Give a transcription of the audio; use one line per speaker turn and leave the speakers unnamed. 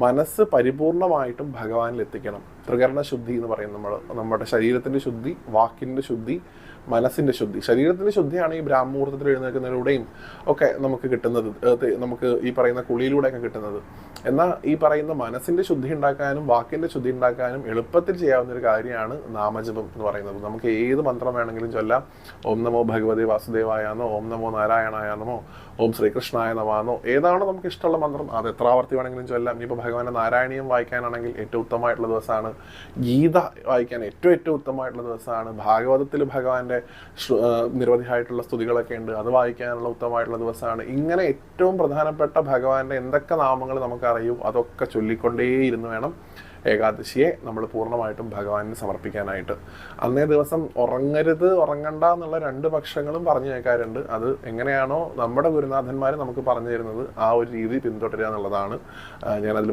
മനസ്സ് പരിപൂർണമായിട്ടും ഭഗവാനിൽ എത്തിക്കണം. ത്രികരണ ശുദ്ധി എന്ന് പറയും. നമ്മുടെ ശരീരത്തിൻ്റെ ശുദ്ധി, വാക്കിൻ്റെ ശുദ്ധി, മനസ്സിൻ്റെ ശുദ്ധി. ശരീരത്തിൻ്റെ ശുദ്ധിയാണ് ഈ ബ്രാഹ്മമുഹൂർത്തത്തിൽ എഴുന്നേൽക്കുന്നതിലൂടെയും ഒക്കെ നമുക്ക് കിട്ടുന്നത്, നമുക്ക് ഈ പറയുന്ന കുളിയിലൂടെയൊക്കെ കിട്ടുന്നത്. എന്നാൽ ഈ പറയുന്ന മനസ്സിൻ്റെ ശുദ്ധി ഉണ്ടാക്കാനും വാക്കിൻ്റെ ശുദ്ധി ഉണ്ടാക്കാനും എളുപ്പത്തിൽ ചെയ്യാവുന്ന ഒരു കാര്യമാണ് നാമജപം എന്ന് പറയുന്നത്. നമുക്ക് ഏത് മന്ത്രം വേണമെങ്കിലും ചൊല്ലാം. ഓം നമോ ഭഗവതേ വാസുദേവായെന്നോ, ഓം നമോ നാരായണായെന്നോ, ഓം ശ്രീകൃഷ്ണായ നമാന്നോ, ഏതാണോ നമുക്ക് ഇഷ്ടമുള്ള മന്ത്രം അത് എത്ര ആവർത്തി വേണമെങ്കിലും ചൊല്ലാം. ഇനിയിപ്പോൾ ഭഗവാന്റെ നാരായണീയം വായിക്കാനാണെങ്കിൽ ഏറ്റവും ഉത്തമമായിട്ടുള്ള ദിവസമാണ്. ഗീത വായിക്കാൻ ഏറ്റവും ഉത്തമമായിട്ടുള്ള ദിവസമാണ്. ഭാഗവതത്തിൽ ഭഗവാന്റെ നിരവധിയായിട്ടുള്ള സ്തുതികളൊക്കെ ഉണ്ട്, അത് വായിക്കാനുള്ള ഉത്തമമായിട്ടുള്ള ദിവസമാണ്. ഇങ്ങനെ ഏറ്റവും പ്രധാനപ്പെട്ട ഭഗവാന്റെ എന്തൊക്കെ നാമങ്ങൾ നമുക്കറിയും അതൊക്കെ ചൊല്ലിക്കൊണ്ടേയിരുന്നു വേണം ഏകാദശിയെ നമ്മൾ പൂർണ്ണമായിട്ടും ഭഗവാനിന് സമർപ്പിക്കാനായിട്ട്. അന്നേ ദിവസം ഉറങ്ങണ്ട എന്നുള്ള 2 പക്ഷങ്ങളും പറഞ്ഞു കേൾക്കാറുണ്ട്. അത് എങ്ങനെയാണോ നമ്മുടെ ഗുരുനാഥന്മാർ നമുക്ക് പറഞ്ഞു തരുന്നത് ആ ഒരു രീതി പിന്തുടരുക എന്നുള്ളതാണ്. ഞാനതിൽ